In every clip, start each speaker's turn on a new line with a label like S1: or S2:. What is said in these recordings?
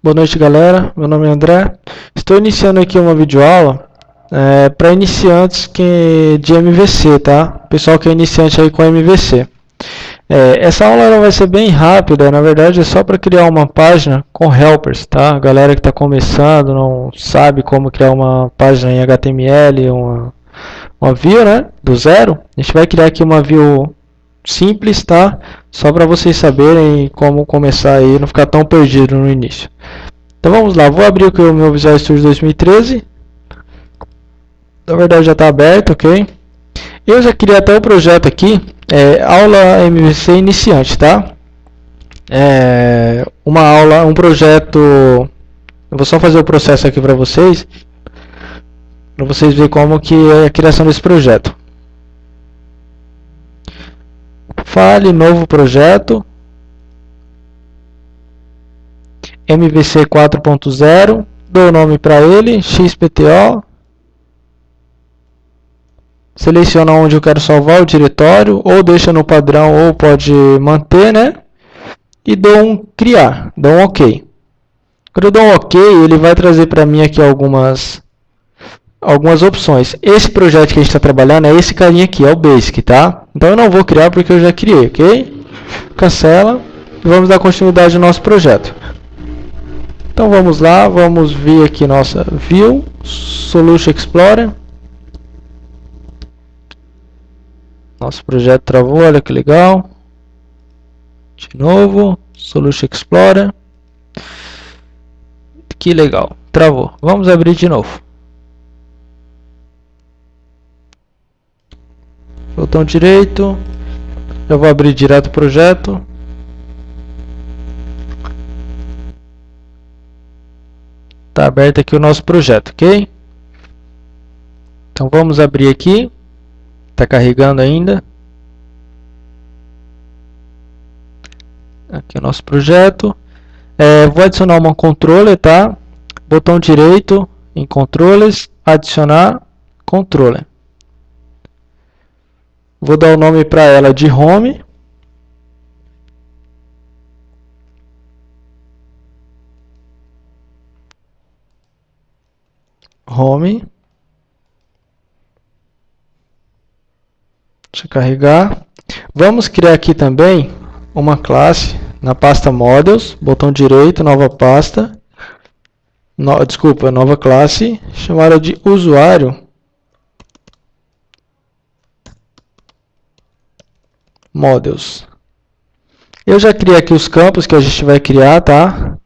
S1: Boa noite, galera. Meu nome é André. Estou iniciando aqui uma videoaula para iniciantes de MVC, tá? Pessoal que é iniciante aí com MVC. Essa aula ela vai ser bem rápida, na verdade é só para criar uma página com helpers, tá? A galera que está começando, não sabe como criar uma página em HTML, uma view, né? Do zero. A gente vai criar aqui uma view simples, tá? Só para vocês saberem como começar aí e não ficar tão perdido no início. Então vamos lá, vou abrir aqui o meu Visual Studio 2013. Na verdade já está aberto, ok? Eu já criei até o projeto aqui, aula MVC iniciante, tá? Um projeto. Eu vou só fazer o processo aqui para vocês verem como que é a criação desse projeto. Fale, novo projeto. MVC 4.0, dou o nome para ele, XPTO, seleciona onde eu quero salvar o diretório, ou deixa no padrão, ou pode manter, né? E dou um criar, dou um OK. Quando eu dou um OK, ele vai trazer para mim aqui algumas opções. Esse projeto que a gente está trabalhando é esse carinha aqui, é o Basic, tá? Então eu não vou criar porque eu já criei, ok? Cancela e vamos dar continuidade ao nosso projeto. Então vamos lá, vamos ver aqui nossa View, Solution Explorer. Nosso projeto travou, olha que legal. De novo, Solution Explorer. Que legal, travou. Vamos abrir de novo. Botão direito. Eu vou abrir direto o projeto. Está aberto aqui o nosso projeto, ok? Então vamos abrir aqui. Está carregando ainda. Aqui o nosso projeto. Vou adicionar uma controller, tá? Botão direito em controllers, adicionar controller. Vou dar o nome para ela de home. Home. Deixa eu carregar. Vamos criar aqui também uma classe na pasta Models, botão direito, nova pasta. Nova classe, chamada de usuário Models. Eu já criei aqui os campos que a gente vai criar, tá?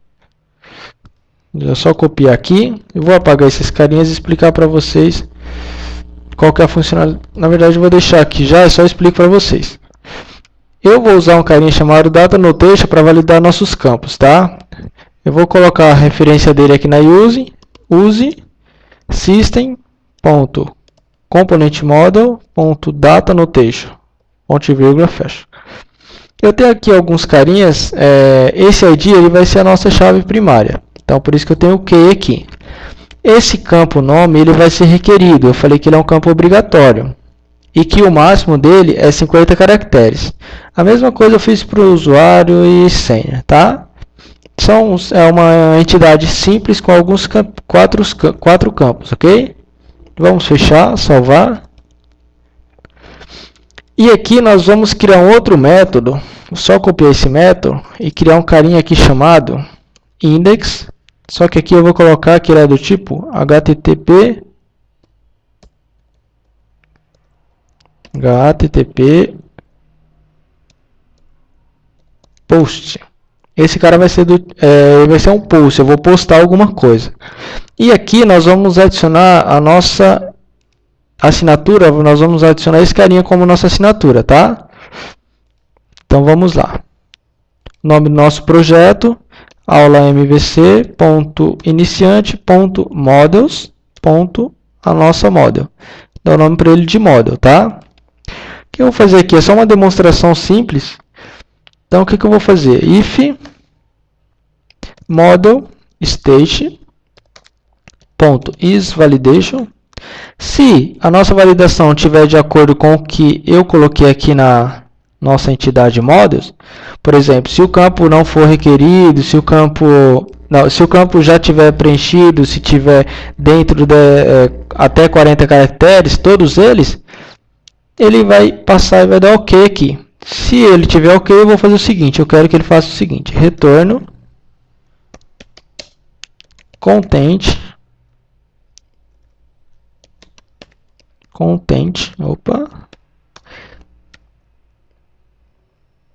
S1: É só copiar aqui. Eu vou apagar esses carinhas e explicar para vocês qual que é a funcionalidade. Na verdade, eu vou deixar aqui já, só explico para vocês. Eu vou usar um carinha chamado Data Notation para validar nossos campos, tá? Eu vou colocar a referência dele aqui na use system.componentModel.DataNotation, ponto e vírgula, fecha. Eu tenho aqui alguns carinhas, esse ID ele vai ser a nossa chave primária, então por isso que eu tenho o key aqui. Esse campo nome ele vai ser requerido, eu falei que ele é um campo obrigatório e que o máximo dele é 50 caracteres. A mesma coisa eu fiz para o usuário e senha, tá? É uma entidade simples com alguns quatro campos, ok? Vamos fechar, salvar. E aqui nós vamos criar um outro método, só copiar esse método e criar um carinha aqui chamado index, só que aqui eu vou colocar que ele é do tipo HTTP post. Esse cara vai ser um post, eu vou postar alguma coisa. E aqui nós vamos adicionar a nossa assinatura, nós vamos adicionar esse carinha como nossa assinatura, tá? Então vamos lá. Nome do nosso projeto, aula mvc.iniciante.models. A nossa model. Dá o nome para ele de model, tá? O que eu vou fazer aqui é só uma demonstração simples. Então o que eu vou fazer? If model state.isValidation. Se a nossa validação estiver de acordo com o que eu coloquei aqui na nossa entidade models, por exemplo, se o campo não for requerido, se o campo Não, se o campo já tiver preenchido, se tiver dentro de até 40 caracteres, todos eles, ele vai passar e vai dar OK aqui. Se ele tiver OK, eu vou fazer o seguinte, eu quero que ele faça o seguinte, retorno content, opa,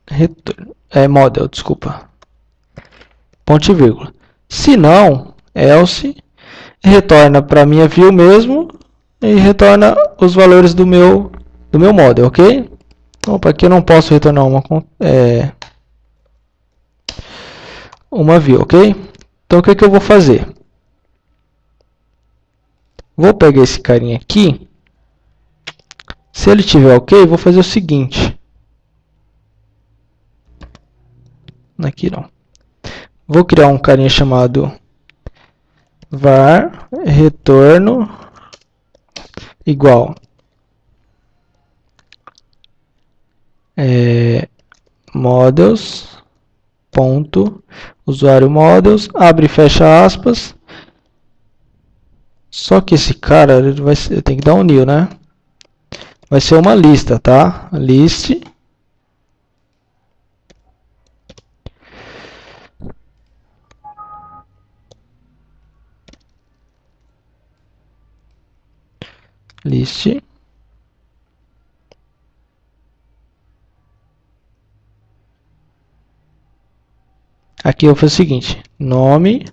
S1: retorno, model, desculpa, ponto e vírgula. Se não, else, retorna para minha view mesmo e retorna os valores do meu model, ok? Opa, aqui eu não posso retornar uma view, ok? Então o que eu vou fazer? Vou pegar esse carinha aqui. Se ele tiver ok, vou fazer o seguinte. Aqui não. Vou criar um carinha chamado var retorno igual models ponto usuário models, abre e fecha aspas. Só que esse cara, ele vai ser, tem que dar um new, né? Vai ser uma lista, tá? List aqui eu vou fazer o seguinte, nome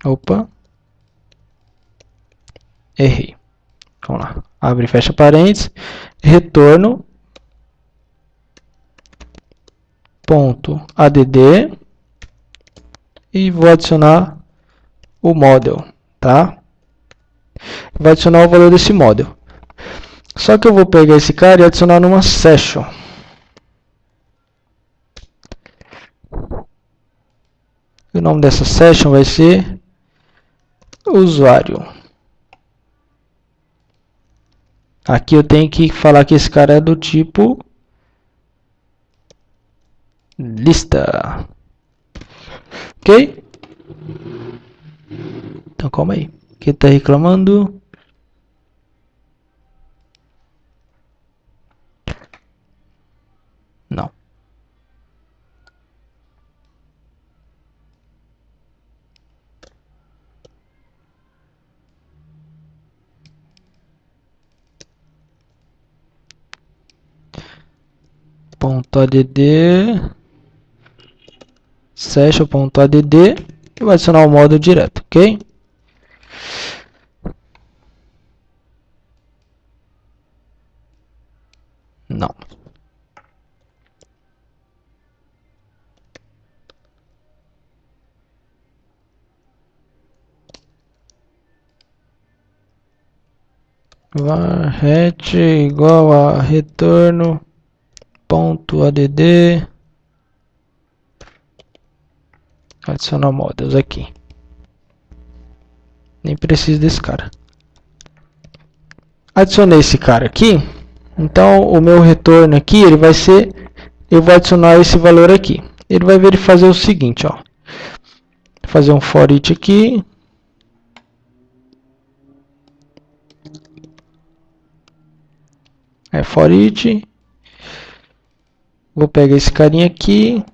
S1: opa, errei, vamos lá, abre e fecha parênteses, retorno ponto add e vou adicionar o model, tá? Vou adicionar o valor desse model. Só que eu vou pegar esse cara e adicionar numa session. O nome dessa session vai ser usuário. Aqui eu tenho que falar que esse cara é do tipo lista. Ok? Então calma aí. Aqui está reclamando. Não. .add session.add e vai adicionar o módulo direto, ok? Não. Var igual a retorno .add adicionar models aqui. Nem preciso desse cara. Adicionei esse cara aqui. Então o meu retorno aqui, ele vai ser, eu vou adicionar esse valor aqui. Ele vai fazer o seguinte, ó. Fazer um for each aqui. For each. Vou pegar esse carinha aqui.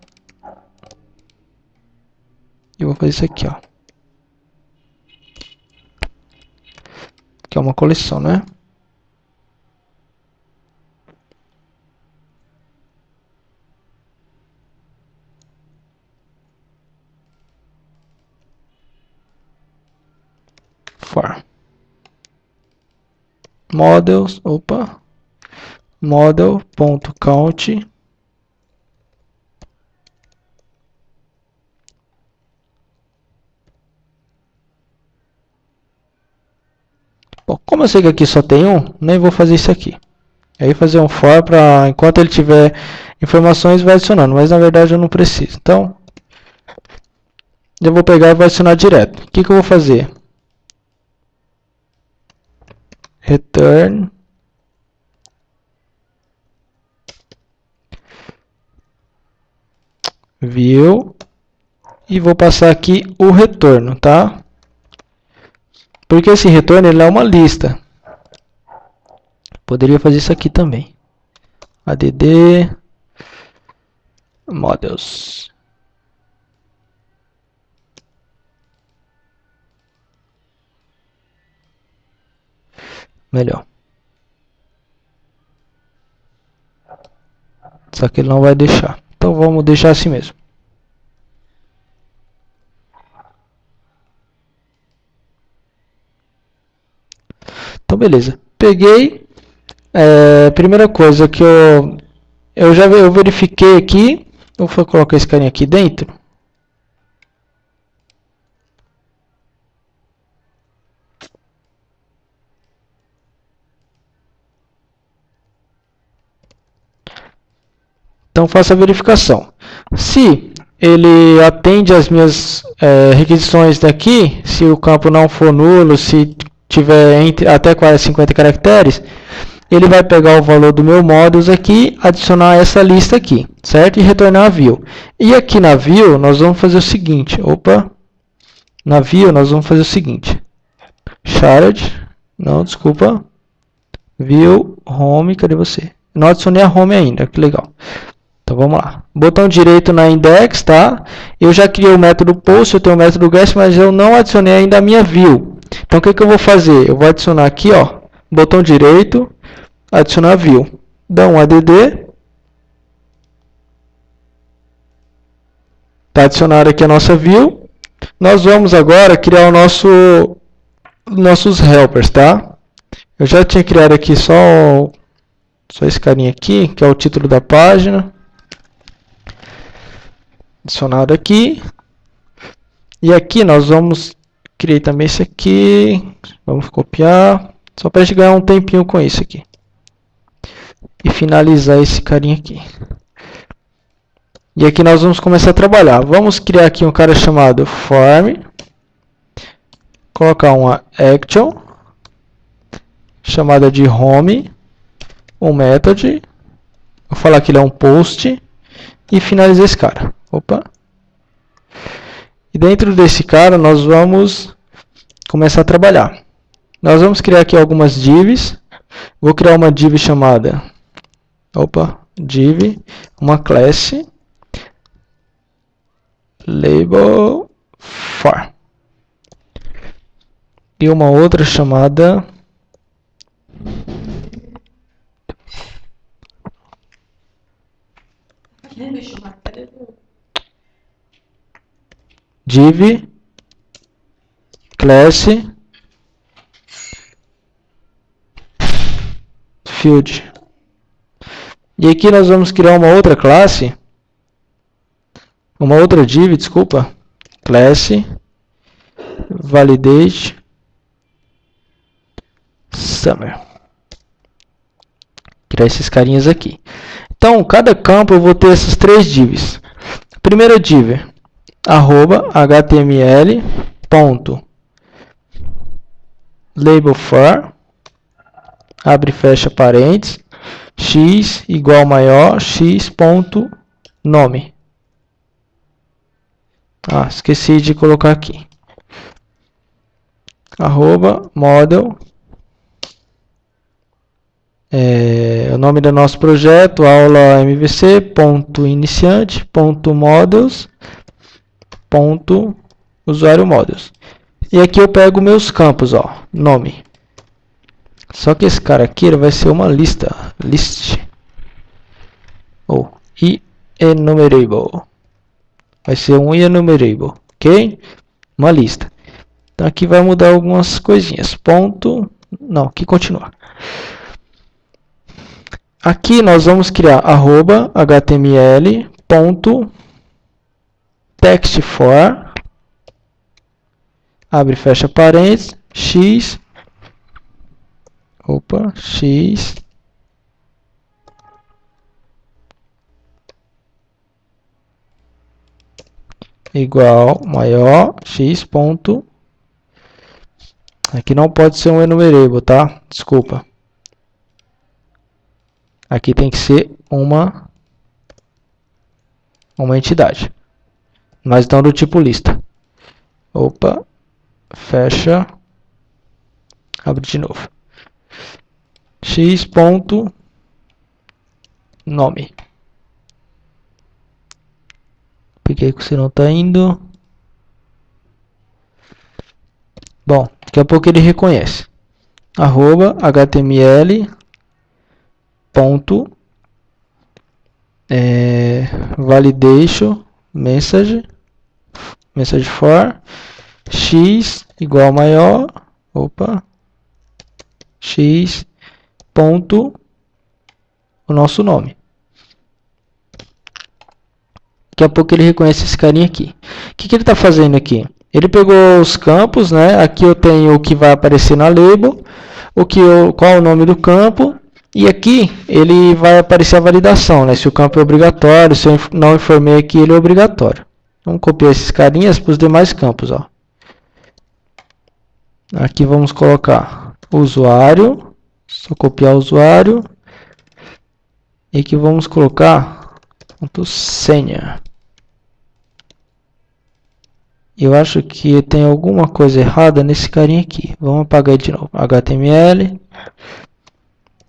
S1: E vou fazer isso aqui, ó. Que é uma coleção, né? For models, opa, model.count. Bom, como eu sei que aqui só tem um, nem vou fazer isso aqui. Aí fazer um for para enquanto ele tiver informações vai adicionando, mas na verdade eu não preciso. Então eu vou pegar e vou adicionar direto. O que eu vou fazer? Return view e vou passar aqui o retorno, tá? Porque esse retorno ele é uma lista. Poderia fazer isso aqui também. add models. Melhor. Só que ele não vai deixar. Então vamos deixar assim mesmo. Então beleza. Peguei. Primeira coisa que eu verifiquei aqui. Eu vou colocar esse carinha aqui dentro. Então faça a verificação. Se ele atende às minhas requisições daqui, se o campo não for nulo, se tiver até 50 caracteres, ele vai pegar o valor do meu models aqui, adicionar essa lista aqui, certo? E retornar a view. E aqui na view nós vamos fazer o seguinte, na view nós vamos fazer o seguinte, view home, cadê você? Não adicionei a home ainda, que legal. Então vamos lá. Botão direito na index, tá? Eu já criei o método post, eu tenho o método guest, mas eu não adicionei ainda a minha view. Então o que eu vou fazer? Eu vou adicionar aqui, ó, botão direito, adicionar view. Dá um add. Está adicionada aqui a nossa view. Nós vamos agora criar o nossos helpers, tá? Eu já tinha criado aqui só esse carinha aqui, que é o título da página. Adicionado aqui. E aqui nós vamos criar também esse aqui. Vamos copiar. Só para a gente ganhar um tempinho com isso aqui. E finalizar esse carinha aqui. E aqui nós vamos começar a trabalhar. Vamos criar aqui um cara chamado form. Colocar uma action. Chamada de home. Um method. Vou falar que ele é um post. E finalizar esse cara. E dentro desse cara nós vamos começar a trabalhar. Nós vamos criar aqui algumas divs. Vou criar uma div chamada div, uma classe label for e uma outra chamada div classe field. E aqui nós vamos criar uma outra classe, uma outra div, desculpa, classe validate summer. Criar esses carinhas aqui. Então, cada campo eu vou ter essas três divs. A primeira div, @html ponto label for, abre e fecha parênteses, x igual maior x ponto nome. Esqueci de colocar aqui. Model. O nome do nosso projeto, aula mvc.iniciante.models.usuário models. E aqui eu pego meus campos, nome. Só que esse cara aqui ele vai ser uma list ou enumerable. Vai ser um enumerable, ok? Uma lista. Então aqui vai mudar algumas coisinhas. Aqui continua. Aqui nós vamos criar @html ponto text for, abre e fecha parênteses, x igual maior x ponto. Aqui não pode ser um enumerable, tá? Desculpa. Aqui tem que ser uma uma entidade, mas não do tipo lista. Opa, fecha, abre de novo. X.nome. Por que você não está indo? Bom, daqui a pouco ele reconhece. Arroba HTML ponto validation message for x igual maior, x ponto o nosso nome. Daqui a pouco ele reconhece esse carinha aqui. O que ele está fazendo aqui? Ele pegou os campos, né? Aqui eu tenho o que vai aparecer na label, qual é o nome do campo, e aqui ele vai aparecer a validação, né? Se o campo é obrigatório, se eu não informei aqui, ele é obrigatório. Vamos copiar esses carinhas para os demais campos, ó. Aqui vamos colocar usuário, só copiar o usuário, e aqui vamos colocar senha. Eu acho que tem alguma coisa errada nesse carinha aqui. Vamos apagar de novo. HTML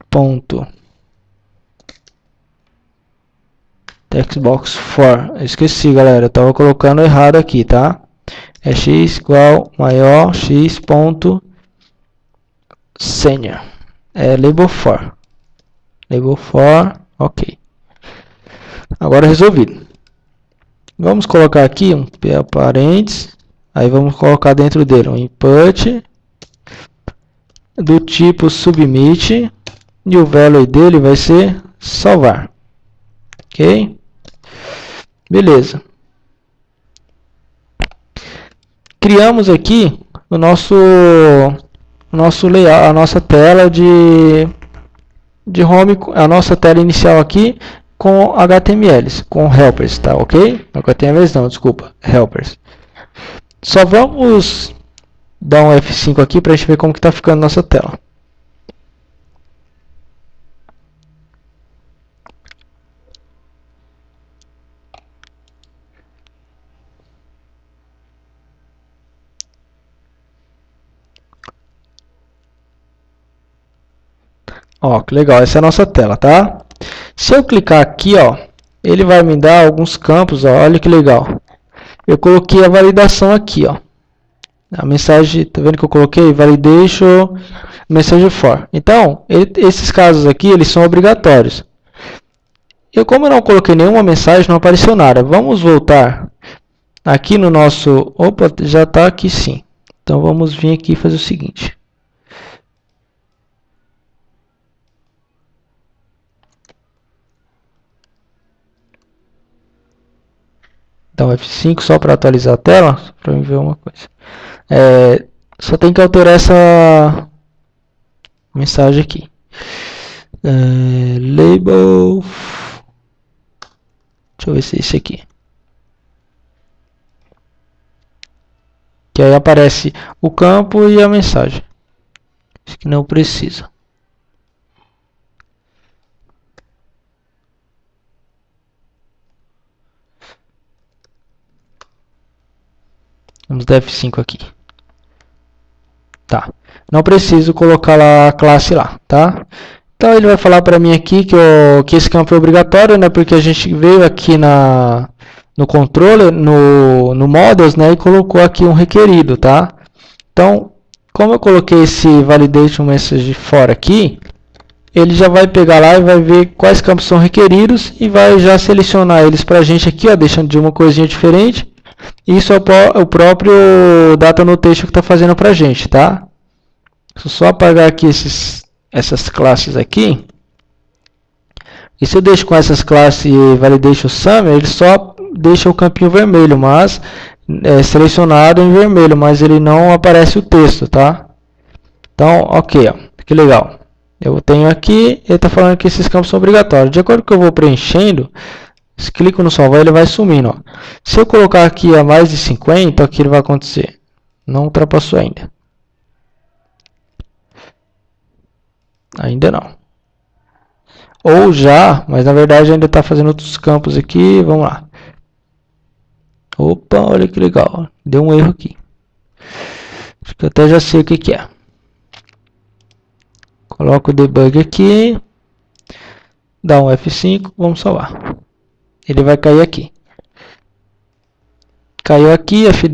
S1: ponto textbox for. Eu esqueci, galera. Eu estava colocando errado aqui, tá? É x igual maior x ponto senha. É label for. Label for, ok. Agora resolvido. Vamos colocar aqui um parênteses, aí vamos colocar dentro dele um input do tipo submit e o value dele vai ser salvar. Ok? Beleza. Criamos aqui o nosso layout, a nossa tela de home, a nossa tela inicial aqui com HTMLs, com helpers, tá ok? HTMLs não, desculpa, helpers. Só vamos dar um F5 aqui para a gente ver como que está ficando nossa tela. Ó, que legal, essa é a nossa tela, tá? Se eu clicar aqui, ó, ele vai me dar alguns campos, ó, olha que legal. Eu coloquei a validação aqui, ó. A mensagem, tá vendo que eu coloquei? Validation message for. Então, esses casos aqui, eles são obrigatórios. Como eu não coloquei nenhuma mensagem, não apareceu nada. Vamos voltar aqui no nosso... Opa, já está aqui sim. Então, vamos vir aqui e fazer o seguinte. Então, F5 só para atualizar a tela, para eu ver uma coisa. Só tem que alterar essa mensagem aqui. Label. Deixa eu ver se é esse aqui. Que aí aparece o campo e a mensagem. Acho que não precisa. Vamos dar F5 aqui. Tá. Não preciso colocar lá a classe lá, tá? Então ele vai falar para mim aqui que esse campo é obrigatório, né? Porque a gente veio aqui no controller, no models, né? E colocou aqui um requerido, tá? Então, como eu coloquei esse validation message for aqui, ele já vai pegar lá e vai ver quais campos são requeridos e vai já selecionar eles para a gente aqui, ó, deixando de uma coisinha diferente. Isso é o próprio data annotation que está fazendo para a gente, tá? Só apagar aqui essas classes aqui. E se eu deixo com essas classes validation summary, ele só deixa o campinho vermelho, mas é selecionado em vermelho, mas ele não aparece o texto, tá? Então, ok, ó, que legal. Eu tenho aqui, ele está falando que esses campos são obrigatórios. De acordo com que eu vou preenchendo, se clico no salvar, ele vai sumindo, ó. Se eu colocar aqui a mais de 50, o que vai acontecer? Não ultrapassou ainda. Ainda não. Ou já, mas na verdade ainda está fazendo outros campos aqui. Vamos lá. Opa, olha que legal. Deu um erro aqui. Acho que eu até já sei o que que é. Coloco o debug aqui. Dá um F5, vamos salvar. Ele vai cair aqui. Caiu aqui, F10.